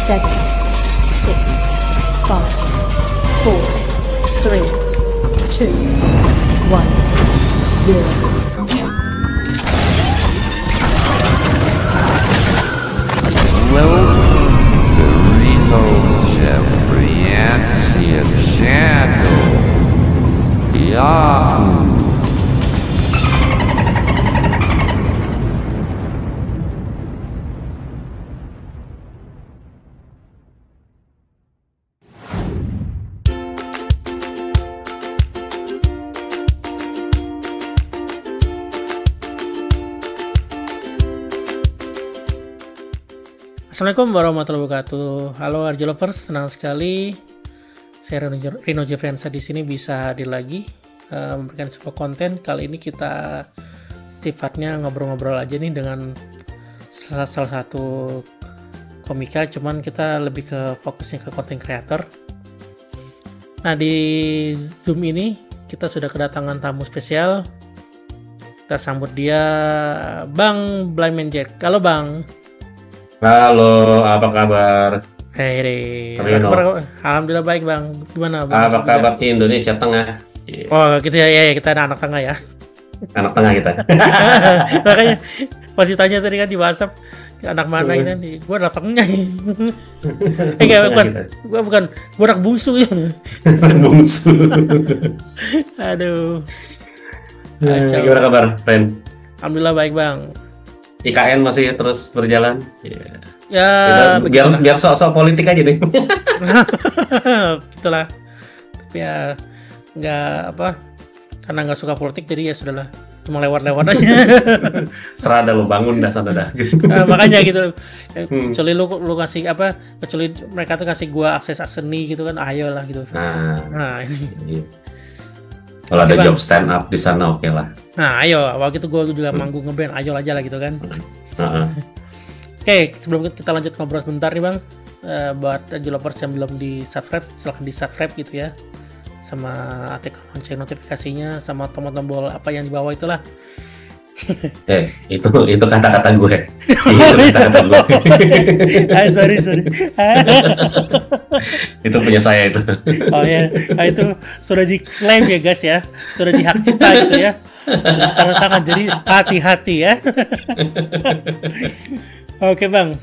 7, 6, 5, 4, 3, 2, 1, 0. Welcome to Reno Jeffriantian Channel. Yahoo! Assalamualaikum warahmatullahi wabarakatuh. Halo RJ Lovers, senang sekali saya Reno Jeffriansa di sini bisa hadir lagi memberikan sebuah konten. Kali ini kita sifatnya ngobrol-ngobrol aja nih dengan salah satu komika, cuman kita lebih ke fokusnya ke content creator. Nah, di Zoom ini kita sudah kedatangan tamu spesial. Kita sambut dia, Bang Blind Man Jack. Halo Bang. Halo, apa kabar? Hei, Reno. Alhamdulillah baik Bang. Gimana Bang? Apa kabar di Indonesia Tengah? Oh gitu ya, kita anak tengah ya. Anak tengah kita. Makanya pas ditanya tadi kan di WhatsApp, anak mana ini? Gue anak tengah. Bukan, gue anak bungsu ya. Bungsu. Aduh. Gimana kabar, Ren? Alhamdulillah baik Bang. IKN masih terus berjalan? Ya, biar sok-sok politik aja nih. Itulah. Tapi ya nggak apa, karena nggak suka politik jadi ya sudahlah, cuma lewat-lewat aja. Serada lu bangun dah sana dah. Nah, makanya gitu. Kecuali lu kasih apa? Kecuali mereka tuh kasih gua akses seni gitu kan, ayolah gitu. Nah ini. Kalau ada Bang. job stand up di sana oke lah. Nah, ayo. Waktu itu gue juga manggung ngeband, ayo aja lah gitu kan. Oke, sebelum kita lanjut ngobrol sebentar nih Bang, buat Lovers yang belum di subscribe, silahkan di subscribe gitu ya, sama aktifkan lonceng notifikasinya, sama tombol-tombol apa yang di bawah itulah. Itu kata-kata gue. Itu kata-kata gue. Sorry. Itu punya saya itu. Oh ya, itu sudah diklaim ya guys ya, sudah dihak cipta gitu ya. Tangan-tangan, jadi hati-hati ya. Oke Bang,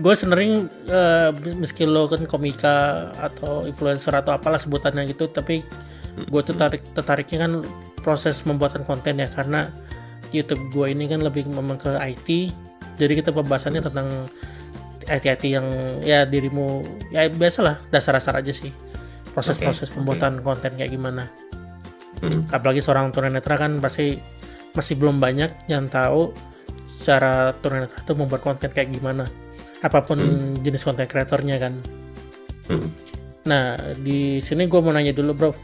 gue sebenarnya meski lo kan komika atau influencer atau apalah sebutannya gitu, tapi gue tertariknya kan proses pembuatan konten ya, karena YouTube gue ini kan lebih memang ke IT, jadi kita pembahasannya tentang IT yang ya dirimu ya biasalah, dasar-dasar aja sih proses pembuatan konten kayak gimana. Apalagi seorang tunanetra kan pasti masih belum banyak yang tahu cara tunanetra itu membuat konten kayak gimana, apapun jenis konten kreatornya kan. Nah, di sini gue mau nanya dulu bro,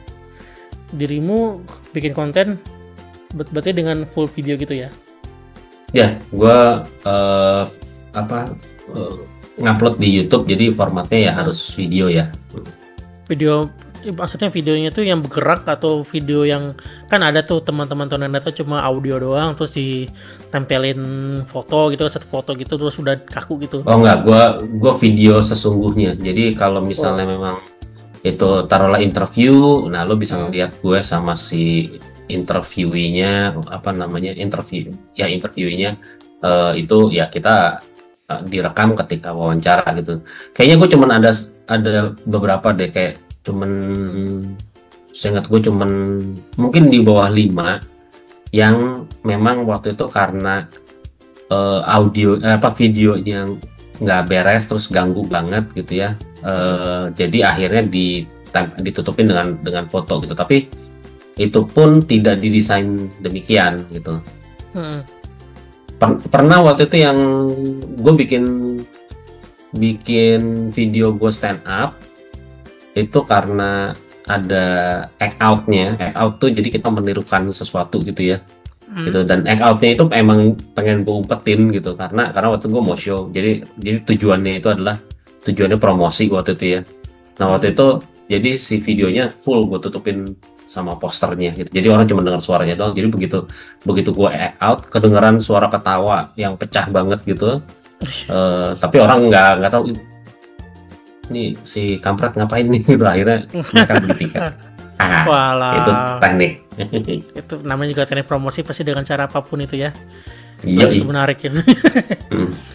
dirimu bikin konten berarti dengan full video gitu ya? Ya, gue ngupload di YouTube, jadi formatnya ya harus video ya. Video, maksudnya videonya tuh yang bergerak atau video yang kan ada tuh teman-teman tunanetra cuma audio doang terus ditempelin foto gitu, satu foto gitu terus udah kaku gitu? Oh enggak, gue video sesungguhnya. Jadi kalau misalnya memang itu taruhlah interview, nah lo bisa ngeliat gue sama si interviewinya, interviewinya itu ya kita direkam ketika wawancara gitu. Kayaknya gue cuman ada beberapa deh, kayak cuman seingat gue cuman mungkin di bawah 5 yang memang waktu itu karena videonya nggak beres terus ganggu banget gitu ya, jadi akhirnya ditutupin dengan foto gitu, tapi itu pun tidak didesain demikian gitu. Pernah waktu itu yang gue bikin video gue stand up itu karena ada act out tuh, jadi kita menirukan sesuatu gitu ya, gitu. Dan act outnya itu emang pengen gue umpetin gitu, karena waktu itu gue mau show, jadi tujuannya promosi waktu itu ya. Nah waktu itu jadi si videonya full gue tutupin sama posternya gitu. Jadi orang cuma dengar suaranya doang. Jadi begitu gue act out, kedengeran suara ketawa yang pecah banget gitu. Tapi orang nggak tahu nih si kampret ngapain nih gitu, akhirnya mereka beli tiket. Walah. Itu teknik. Itu namanya juga teknik promosi, pasti dengan cara apapun itu ya. Iya, Itu menarik ya.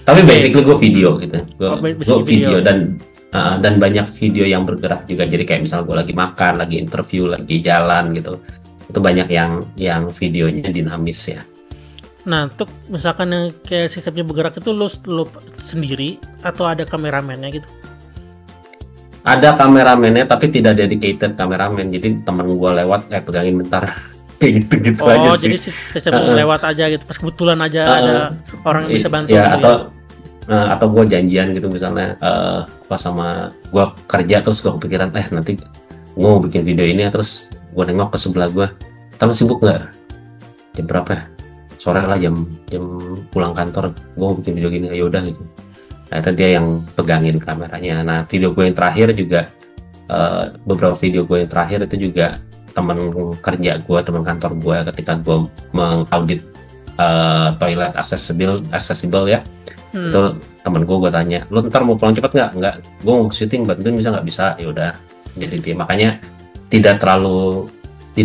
Tapi basically gue video gitu, gue basically video video. dan banyak video yang bergerak juga. Jadi kayak misal gue lagi makan, lagi interview, lagi jalan gitu, itu banyak yang videonya dinamis ya. Nah, untuk misalkan yang kayak sistemnya bergerak itu lu sendiri atau ada kameramennya gitu? Ada kameramennya tapi tidak dedicated kameramen, jadi temen gue lewat pegangin bentar. Kayak gitu aja Oh, sih. jadi sistem lewat aja gitu. Pas kebetulan aja ada orang yang bisa bantu ya, gitu atau gue janjian gitu misalnya pas sama gue kerja, terus gue kepikiran nanti gue mau bikin video ini ya, terus gue nengok ke sebelah gue, kamu sibuk nggak, jam berapa ya? Sore lah, jam pulang kantor, gue mau bikin video gini. Ayo udah gitu, akhirnya dia yang pegangin kameranya. Nah, video gue yang terakhir juga beberapa video gue yang terakhir itu juga teman kerja gue, teman kantor gue, ketika gue mengaudit toilet accessible ya, itu temen gue tanya, lu ntar mau pulang cepat nggak, gue mau syuting, bantuin bisa nggak, bisa, ya udah. Jadi makanya tidak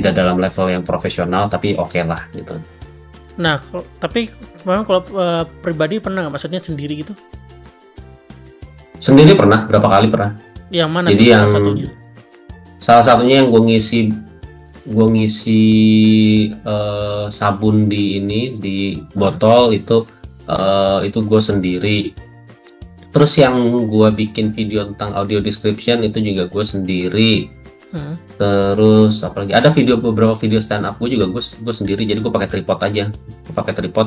dalam level yang profesional, tapi oke lah gitu. Nah, tapi memang kalau pribadi pernah nggak, maksudnya sendiri gitu? Sendiri pernah, berapa kali pernah. Yang mana Jadi tuh yang salah satunya? salah satunya yang gue ngisi sabun di botol itu gue sendiri. Terus yang gue bikin video tentang audio description itu juga gue sendiri. Terus apalagi ada beberapa video stand up gue juga gue sendiri. Jadi gue pakai tripod aja,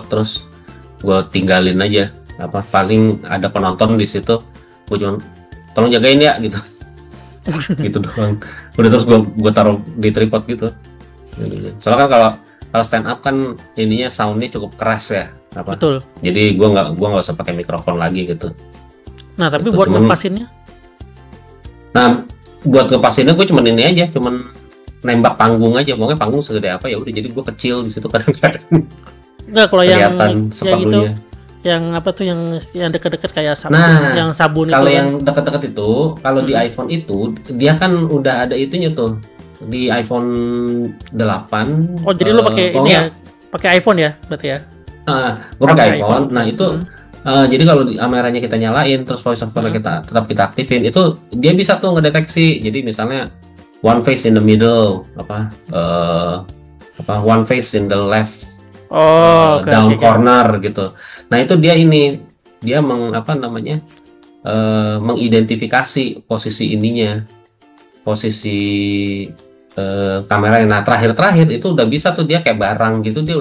terus gue tinggalin aja. Paling ada penonton di situ, gue cuma tolong jagain ya gitu. Gitu doang. Udah, terus gue taruh di tripod gitu. Soalnya kan kalau stand up kan ininya soundnya cukup keras ya. Betul. Jadi gue nggak usah pakai mikrofon lagi gitu. Nah, tapi Gitu, buat ngepasinnya? Nah, buat ngepasinnya gue cuman ini aja, cuman nembak panggung aja. Pokoknya panggung segede apa ya udah, jadi gue kecil di situ kadang-kadang. Enggak, kalau yang Kelihatan ya gitu, seperlunya. yang apa tuh yang dekat-dekat kayak sabun, Nah, yang sabun kalau itu yang dekat-dekat itu, kalau di iPhone itu dia kan udah ada itunya tuh di iPhone 8. Oh, jadi lu pakai ini ya, pakai iPhone ya, berarti ya? Gue pakai iPhone. Nah itu jadi kalau kameranya kita nyalain, terus voice over kita aktifin, itu dia bisa tuh ngedeteksi. Jadi misalnya one face in the middle, one face in the left, down corner gitu. Nah itu dia mengidentifikasi posisi kameranya. Nah terakhir itu udah bisa tuh, dia kayak barang gitu, dia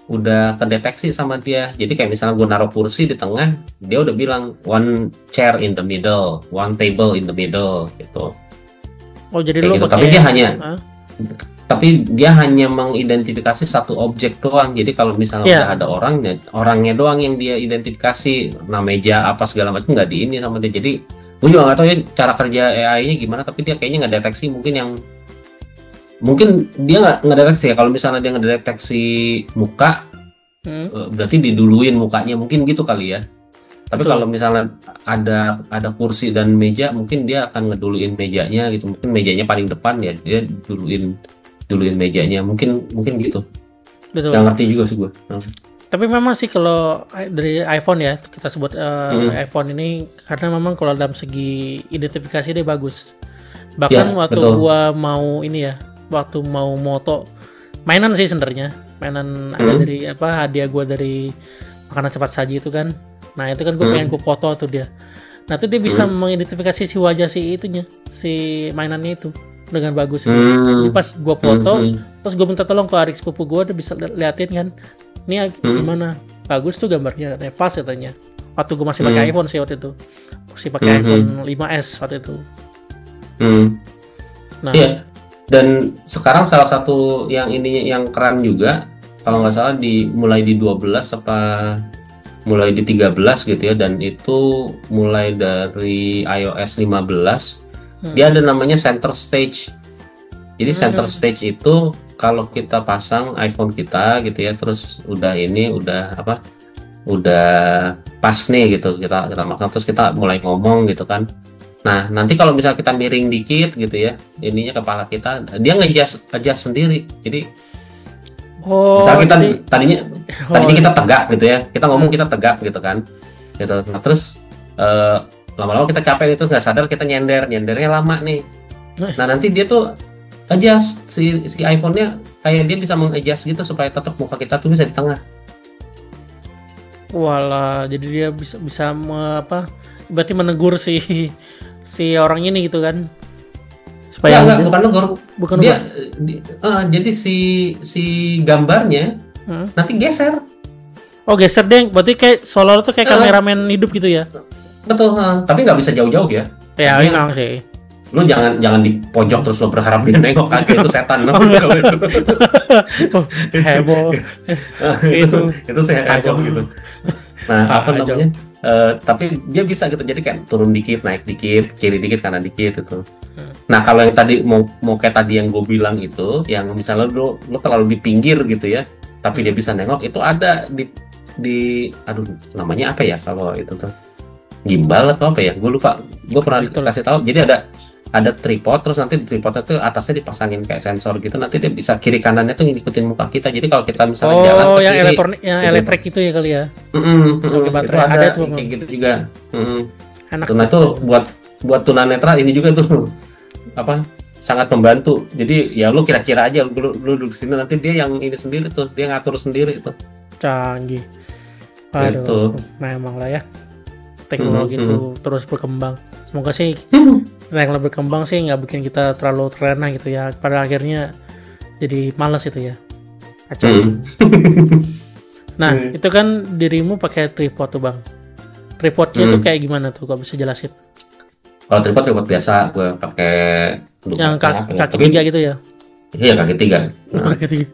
udah kedeteksi sama dia. Jadi kayak misalnya gue naruh kursi di tengah, dia udah bilang one chair in the middle, one table in the middle gitu. Oh, jadi kayak lu gitu. pakai Tapi dia hanya mengidentifikasi satu objek doang. Jadi kalau misalnya udah ada orangnya doang yang dia identifikasi. Nah, meja apa segala macam nggak di ini sama dia. Jadi gue juga nggak tahu ya cara kerja AI-nya gimana, tapi dia kayaknya nggak deteksi. Mungkin dia nggak deteksi ya. Kalau misalnya dia ngedeteksi muka, berarti diduluin mukanya, mungkin gitu kali ya. Tapi kalau misalnya ada kursi dan meja, mungkin dia akan ngeduluin mejanya gitu. Mungkin mejanya paling depan ya, dia duluin mejanya. Mungkin gitu. Betul. Gak ngerti juga sih gue. Tapi memang sih kalau dari iPhone ya, kita sebut iPhone ini, karena memang kalau dalam segi identifikasi dia bagus. Bahkan waktu gua mau waktu mau moto mainan sih sebenarnya, ada dari hadiah gua dari makanan cepat saji itu kan. Nah itu kan gue pengen gue foto tuh dia. Nah itu dia bisa mengidentifikasi si wajah si mainannya itu dengan bagus. Jadi pas gue foto, terus gue minta tolong ke adik sepupu gue, dia bisa liatin kan, ini gimana, bagus tuh gambarnya, pas katanya. Waktu gue masih pakai iPhone sih waktu itu, masih pakai iPhone 5S waktu itu. Nah, iya. Dan sekarang salah satu yang keren juga, kalau nggak salah mulai di 13 gitu ya, dan itu mulai dari iOS 15 dia ada namanya center stage. Jadi center stage itu kalau kita pasang iPhone kita gitu ya, terus udah pas nih gitu, kita masang, terus kita mulai ngomong gitu kan, Nah, nanti kalau misal kita miring dikit gitu ya, ininya kepala kita, dia adjust sendiri. Jadi Oh, misal kita jadi tadinya kita tegak gitu ya, kita ngomong kita tegak gitu kan, gitu. Nah, terus lama-lama kita capek itu nggak sadar kita nyendernya lama nih. Nah, nanti dia tuh adjust si iPhone-nya kayak dia bisa mengadjust gitu supaya tetap muka kita tuh bisa di tengah. walah, jadi dia bisa berarti menegur si orang ini gitu kan. Supaya Enggak, bukan negur. bukan Dia, jadi si gambarnya nanti geser. Oh, geser deh. Berarti kayak solar tuh kayak kameramen hidup gitu ya. Betul, tapi nggak bisa jauh-jauh ya. Ya, Jadi, memang sih. lu jangan di pojok terus lo berharap dia nengok kaki itu setan. Heboh. itu saya heboh gitu. Nah, apa namanya? Tapi dia bisa gitu. Jadi kayak turun dikit, naik dikit, kiri dikit, kanan dikit itu. Nah, kalau yang tadi mau kayak tadi yang gue bilang itu, yang misalnya lu terlalu di pinggir gitu ya, tapi dia bisa nengok, itu ada di aduh namanya apa ya kalau itu tuh? Gimbal atau apa ya? Gue lupa. Gue pernah kasih tahu. Jadi ada tripod, terus nanti tripodnya tuh atasnya dipasangin kayak sensor gitu, nanti dia bisa kiri kanannya tuh ngikutin muka kita. Jadi kalau kita misalnya jalan ke yang kiri, elektronik, yang gitu. elektrik itu ya kali ya. Itu baterai. ada Ada tuh, kayak gitu juga. Enak. Nah itu buat tunanetra ini juga tuh apa sangat membantu. Jadi ya lu kira-kira aja lu duduk sini, nanti dia yang ini sendiri tuh, dia ngatur sendiri tuh. Canggih. Aduh, Gitu. memang lah ya. Teknologi itu terus berkembang. Semoga sih yang lebih berkembang sih nggak bikin kita terlalu terlena gitu ya. Pada akhirnya jadi malas itu ya. Kacau. Nah, itu kan dirimu pakai tripod tuh, Bang. Tripodnya tuh kayak gimana tuh? Kok bisa jelasin? Kalau tripod biasa gue pakai Yang kaki tiga gitu ya? Iya, kaki tiga. Nah, Kaki tiga.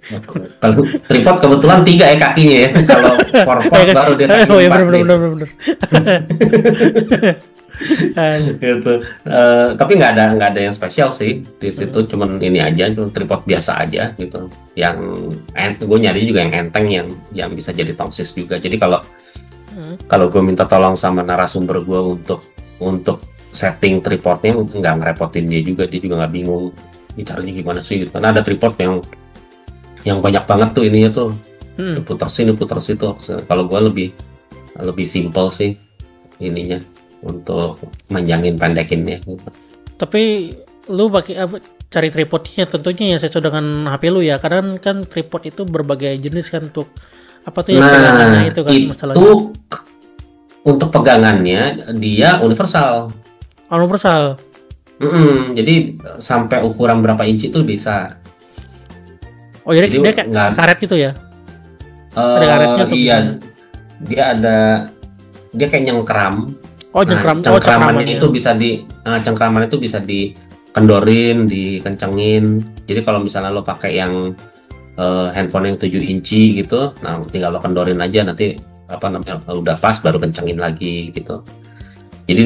kalau tripod kebetulan 3 ya kakinya ya. Kalau forpod baru dia kaki Oh iya 4 nih. benar. Gitu. Tapi nggak ada yang spesial sih di situ, cuman ini aja, tripod biasa aja gitu. Yang gue nyari juga yang enteng, yang bisa jadi tongsis juga. Jadi kalau gue minta tolong sama narasumber gue untuk setting tripodnya, nggak ngerepotin dia juga nggak bingung ini caranya gimana sih gitu. Karena ada tripod yang banyak banget tuh ininya tuh, putar sini putar situ. Kalau gue lebih simple sih ininya untuk manjangin pendekinnya gitu. Tapi lu cari tripodnya tentunya ya sesuai dengan HP lu ya. Karena kan tripod itu berbagai jenis kan, untuk apa tuh yang pegangannya itu kan masalahnya. Itu untuk pegangannya dia universal. Universal. Jadi sampai ukuran berapa inci tuh bisa. Oh jadi dia kayak karet gitu ya? Ada karetnya tuh. Iya. Dia kayak nyengkram. Oh nyengkram. Cengkramannya itu cengkraman itu bisa dikendorin, dikencengin. Jadi kalau misalnya lo pakai yang handphone yang 7 inci gitu, nah tinggal lo kendorin aja, nanti udah pas baru kencengin lagi gitu. Jadi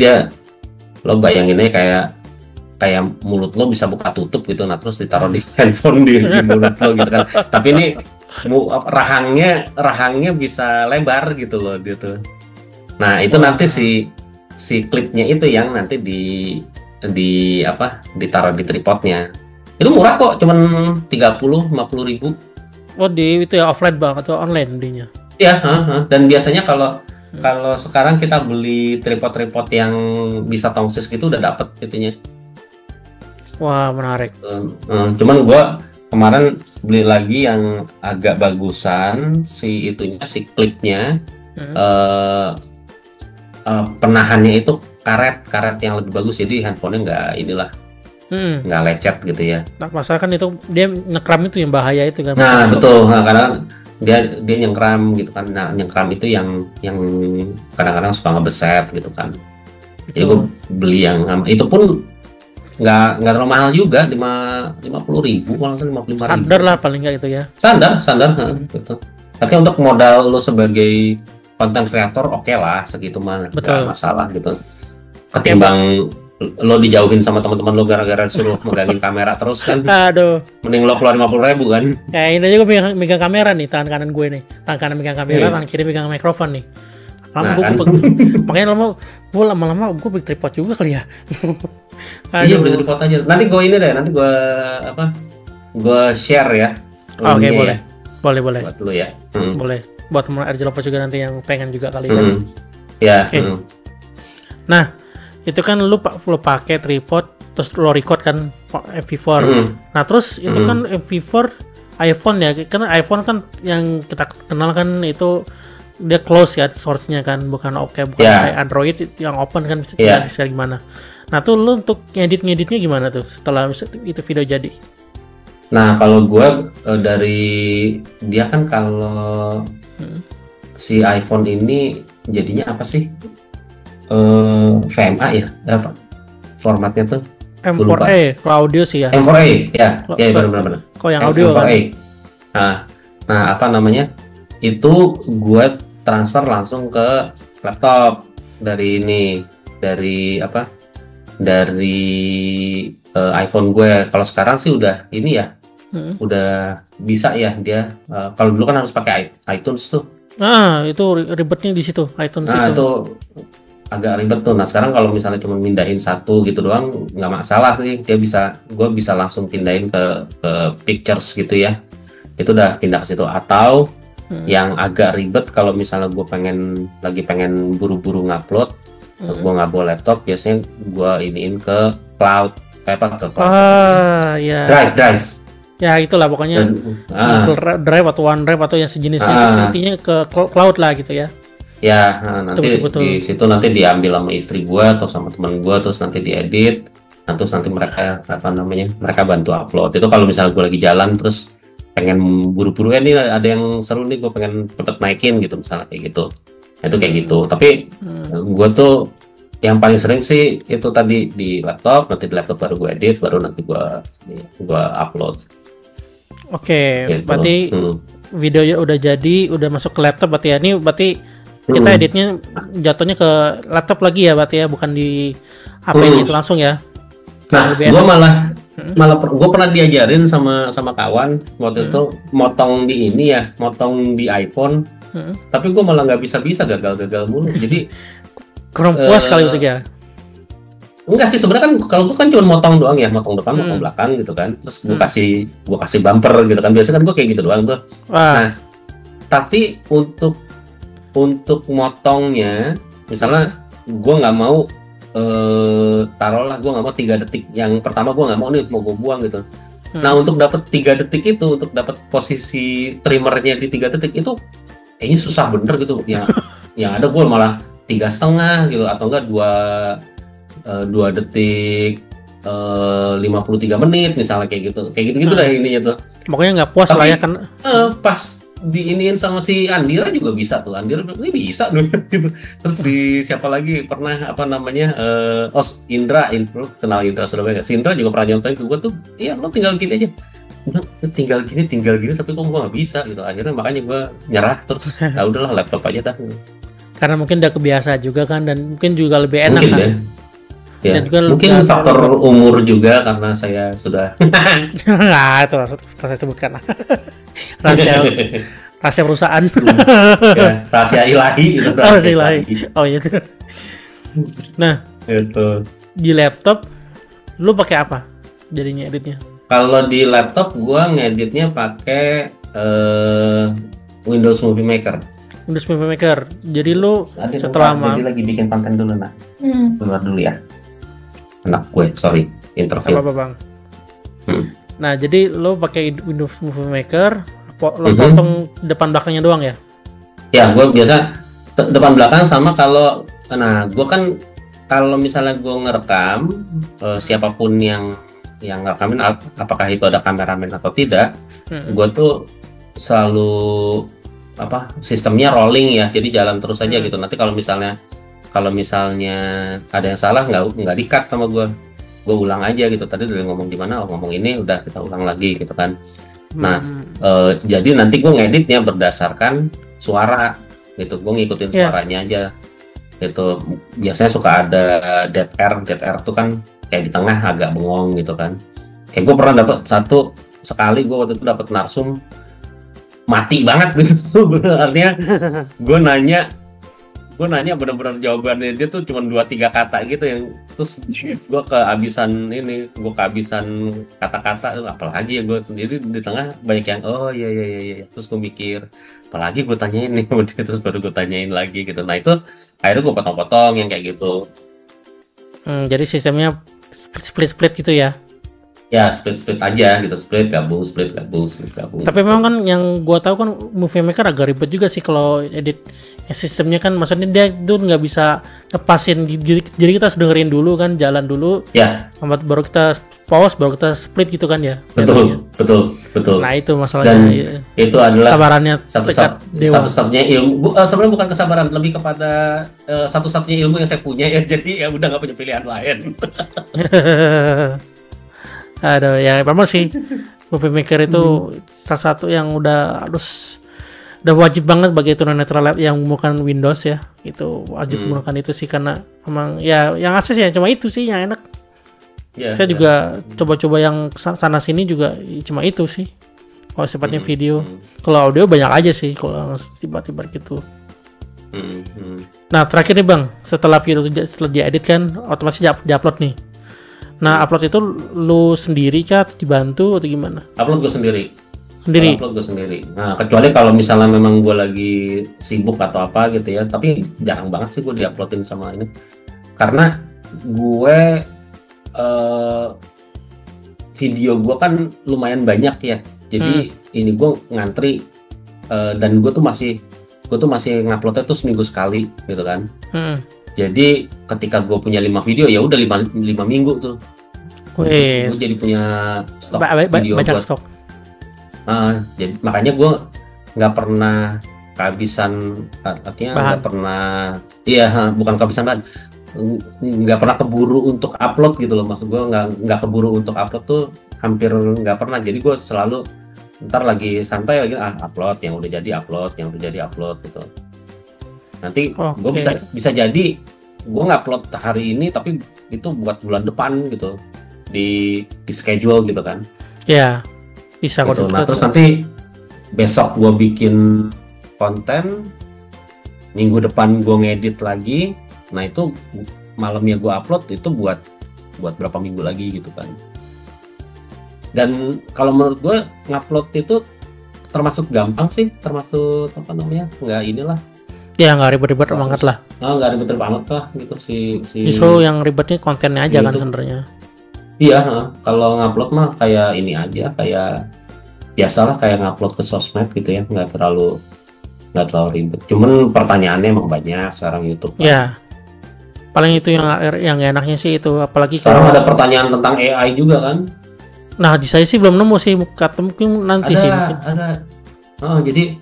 lo bayanginnya kayak mulut lo bisa buka tutup gitu, nah terus ditaruh di handphone di mulut lo gitu kan. Tapi ini rahangnya bisa lebar gitu loh gitu. Nah itu nanti si klipnya itu yang nanti ditaruh di tripodnya. Itu murah kok, cuman 30-50 ribu. Oh itu ya offline Bang atau online belinya? Iya, dan biasanya kalau sekarang kita beli tripod yang bisa tongsis gitu udah dapet itunya. Wah, menarik. Cuman gua kemarin beli lagi yang agak bagusan, si klipnya. Penahannya itu karet yang lebih bagus, jadi handphonenya nggak lecet gitu ya. Nah, masalah kan itu dia nyekram itu yang bahaya itu kan. Nah betul, karena dia nyengkram gitu kan. Nah nyengkram itu yang kadang-kadang suka ngebeset gitu kan. Jadi gue beli yang itu pun nggak terlalu mahal juga, 50 ribu, kalau 55 ribu. Standar lah paling nggak itu ya. Standar gitu. Tapi untuk modal lo sebagai konten kreator oke lah, segitu mah nggak masalah gitu. Ketimbang lo dijauhin sama teman-teman lo gara-gara suruh megangin kamera terus kan. Aduh. Mending lo keluar 50 ribu kan. Ya ini aja gue megang kamera nih, tangan kanan gue nih. Tangan kanan megang kamera, tangan kiri megang mikrofon nih. Lama Nah, kan. makanya lama-lama gue beli tripod juga kali ya. Iya, Aduh. beli tripod aja. Nanti gue ini deh, nanti gue apa? Gue share ya. Oke, linknya boleh. ya, Boleh. buat lu ya. Boleh. Buat teman RJ Lovers juga nanti yang pengen juga kali ya. Ya. Oke. Nah, itu kan lu pakai tripod terus lo record kan MP4. Nah, terus itu kan MP4 iPhone ya. Karena iPhone kan yang kita kenal kan itu dia close ya source-nya kan, bukan kayak Android yang open kan bisa gimana. Nah, tuh lu untuk ngeditnya gimana tuh setelah itu video jadi? Nah, kalau gue dari dia kan kalau si iPhone ini jadinya apa sih? VMA ya? Apa? Formatnya tuh? M4A, kalau audio sih ya. M4A, ya benar-benar. Kok yang audio M4A. kan? Nah, apa namanya? Itu gue transfer langsung ke laptop dari apa? Dari iPhone gue. Kalau sekarang sih udah ini ya. Udah bisa ya dia. Kalau dulu kan harus pakai iTunes tuh. Nah, itu ribetnya di situ, iTunes Nah, itu. itu agak ribet tuh. Nah, sekarang kalau misalnya cuma mindahin satu gitu doang nggak masalah sih. Gue bisa langsung pindahin ke Pictures gitu ya. Itu udah pindah ke situ. Atau yang agak ribet kalau misalnya gue lagi pengen buru-buru ngupload, gue nggak bawa laptop, biasanya gue iniin ke cloud, ke cloud. Ya. Drive. Ya itulah pokoknya Google Drive atau OneDrive atau yang sejenisnya, intinya ke cloud lah gitu ya. Ya, nanti betul. di situ nanti diambil sama istri gue atau sama teman gue, terus nanti diedit, terus nanti mereka mereka bantu upload. Itu kalau misalnya gue lagi jalan terus pengen buru-buru ini ada yang seru nih, gue pengen cepet naikin gitu misalnya kayak gitu. Itu kayak gitu. Tapi gue tuh yang paling sering sih itu tadi di laptop, nanti di laptop baru gue edit, baru nanti gue upload. Oke, Gitu. berarti videonya udah jadi, udah masuk ke laptop berarti ya. Ini berarti kita editnya jatuhnya ke laptop lagi ya berarti ya, bukan di HP gitu langsung ya. Nah, gue malah gue pernah diajarin sama kawan waktu itu motong di iPhone, tapi gue malah nggak bisa gagal mulu. Jadi kurang puas kali itu ya. Enggak sih, sebenarnya kan kalau gue kan cuma motong doang ya, motong depan, motong belakang gitu kan. Terus gue kasih bumper gitu kan. Biasanya kan gue kayak gitu doang tuh. Nah, tapi untuk motongnya, misalnya gue nggak mau taruhlah gue nggak mau 3 detik. Yang pertama gue nggak mau nih, mau gue buang gitu. Nah, untuk dapat 3 detik itu, untuk dapat posisi trimmernya di 3 detik itu kayaknya susah bener gitu. Yang ada gue malah 3,5 gitu, atau enggak 2 detik 53 menit misalnya kayak gitu dah ininya tuh. Pokoknya nggak puas lah ya kan. Pas diiniin sama si Andira juga bisa tuh. Andira ini bisa loh gitu. Terus siapa lagi pernah Indra kenal Indra Surabaya. Si Indra juga pernah nyontoin ke gue tuh, iya lo tinggal gini aja. Tinggal gini tapi kok gue nggak bisa gitu. Akhirnya makanya gue nyerah terus. Ya udahlah, laptop aja dah. Karena mungkin udah kebiasa juga kan, dan mungkin juga lebih enak mungkin, kan. Ya, mungkin faktor umur juga karena saya sudah nah itu saya sebutkan lah. rahasia perusahaan. Ya, rahasia ilahi itu. Rahasia ilahi. Oh iya. Nah, itu di laptop lu pakai apa jadinya editnya? Kalau di laptop gua ngeditnya pakai Windows Movie Maker. Windows Movie Maker. Jadi lu setelah jadi lagi bikin konten dulu nah. Keluar dulu ya. Anak gue, sorry, interview. Apa bang? Nah, jadi lo pakai Windows Movie Maker, lo potong depan belakangnya doang ya? Ya, gue biasa depan belakang sama gue kan kalau misalnya gue ngerekam siapapun yang ngerekamin, apakah itu ada kameramen atau tidak, gue tuh selalu sistemnya rolling ya, jadi jalan terus aja gitu. Nanti kalau misalnya ada yang salah nggak di-cut sama gue ulang aja gitu. Tadi udah ngomong di mana, ngomong ini, udah kita ulang lagi gitu kan. Nah, jadi nanti gue ngeditnya berdasarkan suara gitu, gue ngikutin suaranya aja gitu. Biasanya suka ada dead air tuh kan kayak di tengah agak bengong gitu kan. Kayak gue pernah dapat sekali gue waktu itu dapat narsum mati banget gitu. Artinya gue nanya gue nanya benar-benar jawabannya dia tuh cuma 2-3 kata gitu yang terus gue kehabisan kata-kata apalagi ya gue jadi di tengah banyak yang oh iya terus gue mikir apalagi gue tanyain nih terus baru gue tanyain lagi gitu. Nah itu akhirnya gue potong-potong yang kayak gitu. Jadi sistemnya split gitu ya. Ya split aja gitu, split gabung. Tapi memang kan yang gua tahu kan Movie Maker agak ribet juga sih kalau edit sistemnya kan, maksudnya dia tuh nggak bisa lepasin, jadi kita harus dengerin dulu kan, jalan dulu ya, baru kita pause, baru kita split gitu kan ya. Betul. Nah itu masalahnya. Dan itu adalah kesabarannya satu-satunya ilmu, sebenarnya bukan kesabaran, lebih kepada satu-satunya ilmu yang saya punya ya, jadi ya udah nggak punya pilihan lain. Aduh, ya memang sih Movie Maker itu salah satu yang udah wajib banget bagi tunanetra yang menggunakan Windows ya. Itu wajib menggunakan itu sih, karena memang ya yang akses ya cuma itu sih yang enak. Saya juga coba-coba yang sana sini juga cuma itu sih. Kalau sifatnya video, kalau audio banyak aja sih kalau tiba-tiba gitu. Nah terakhir nih Bang, setelah video itu setelah diedit kan otomatis diupload nih. Nah, upload itu lu sendiri kah atau dibantu atau gimana? Upload gue sendiri. Nah, kecuali kalau misalnya memang gue lagi sibuk atau apa gitu ya, tapi jarang banget sih gue diuploadin sama ini. Karena gue video gue kan lumayan banyak ya. Jadi ini gue ngantri dan gue tuh masih nguploadnya tuh seminggu sekali gitu kan. Jadi ketika gue punya 5 video ya udah 5 minggu tuh. Gue jadi punya stok video banyak buat stok. Jadi makanya gue nggak pernah kehabisan, artinya nggak pernah, bukan kehabisan bahan, nggak pernah keburu untuk upload gitu loh. Maksud gue nggak keburu untuk upload tuh hampir nggak pernah. Jadi gue selalu ntar lagi santai lagi upload yang udah jadi upload gitu. Nanti gue bisa jadi gue ngupload hari ini tapi itu buat bulan depan gitu, di schedule gitu kan ya, bisa gitu. Nah terus nanti besok gue bikin konten, minggu depan gue ngedit lagi, nah itu malamnya gue upload, itu buat berapa minggu lagi gitu kan. Dan kalau menurut gue ngupload itu termasuk gampang sih, termasuk nggak inilah ya, nggak ribet-ribet banget lah. Nggak ribet banget lah gitu si justru yang ribetnya kontennya aja kan sebenarnya. Iya, kalau ngupload mah kayak ini aja, kayak biasalah kayak ngupload ke sosmed gitu ya, nggak terlalu ribet. Cuman pertanyaannya emang banyak sekarang YouTube kan. Ya, paling itu yang enaknya sih itu, apalagi sekarang ada pertanyaan tentang AI juga kan. Nah di saya sih belum nemu sih, mungkin nanti sih. Ada. Jadi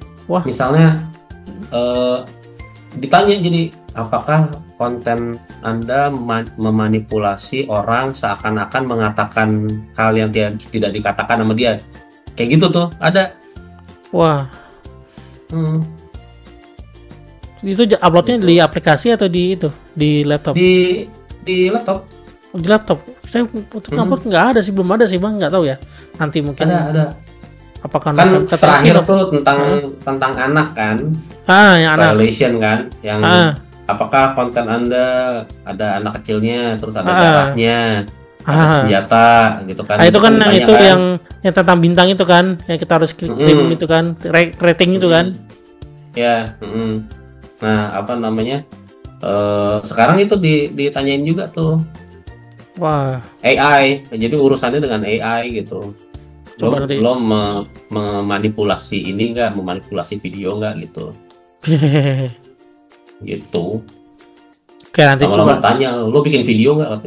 misalnya ditanya, jadi apakah konten Anda memanipulasi orang seakan-akan mengatakan hal yang tidak dikatakan sama dia, kayak gitu tuh ada. Wah. Itu uploadnya di aplikasi atau di laptop? Di laptop. Di laptop. Saya untuk upload nggak ada sih, belum ada sih Bang, nggak tahu ya. Nanti mungkin ada. Apakah kan terakhir tuh tentang anak kan, yang anak violation kan, yang apakah konten Anda ada anak kecilnya, terus ada darahnya, ada senjata gitu kan. Itu kan yang tentang bintang itu kan, yang kita harus kirim itu kan, rating itu kan. Ya. Nah sekarang itu ditanyain juga tuh. Wah. AI, jadi urusannya dengan AI gitu. Lo memanipulasi ini nggak, memanipulasi video nggak gitu. Gitu. Oke, nanti coba tanya, lo bikin video nggak?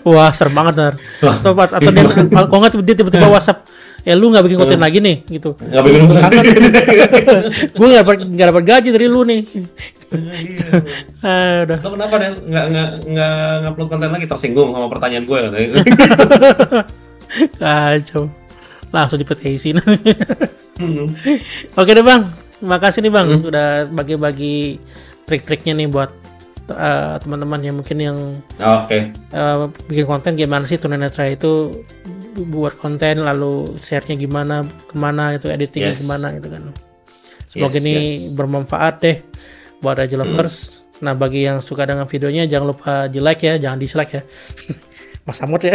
Wah serem banget nar. Atau dia kalau nggak dia tiba-tiba WhatsApp, lu nggak bikin konten lagi nih gitu. Nggak bikin konten. Gue nggak dapat gaji dari lu nih. Udah. Lo kenapa deh nggak ngupload konten lagi, tersinggung sama pertanyaan gue? Kacau, langsung dipetisin. Oke deh Bang, makasih nih Bang udah bagi-bagi trik-triknya nih buat teman-teman yang mungkin yang bikin konten, gimana sih tunanetra itu buat konten, lalu share-nya kemana itu, editingnya gimana gitu kan. Semoga ini bermanfaat deh buat Arja Lovers. Nah, bagi yang suka dengan videonya jangan lupa di like ya, jangan dislike ya. Mas Samut ya.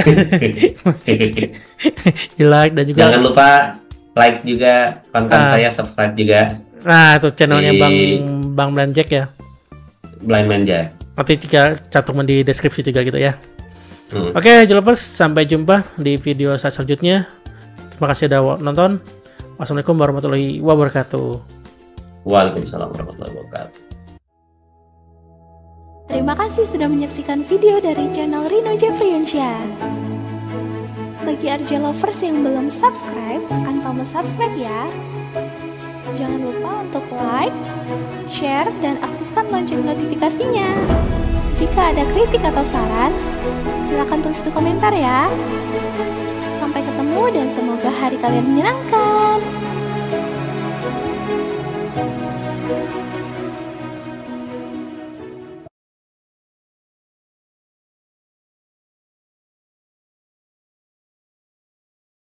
Di like dan juga Jangan lupa like juga konten saya, subscribe juga. Nah, itu channelnya Di- Bang Blind Jack ya. Blind Man Jack. Nanti jika cantumin di deskripsi juga gitu ya. Hmm. Oke, Arja Lovers, sampai jumpa di video saya selanjutnya. Terima kasih sudah nonton. Wassalamualaikum warahmatullahi wabarakatuh. Waalaikumsalam warahmatullahi wabarakatuh. Terima kasih sudah menyaksikan video dari channel Rino Jeffriansyah. Bagi Arja Lovers yang belum subscribe, tekan tombol subscribe ya. Jangan lupa untuk like, share, dan aktifkan lonceng notifikasinya. Jika ada kritik atau saran, silakan tulis di komentar ya. Sampai ketemu dan semoga hari kalian menyenangkan.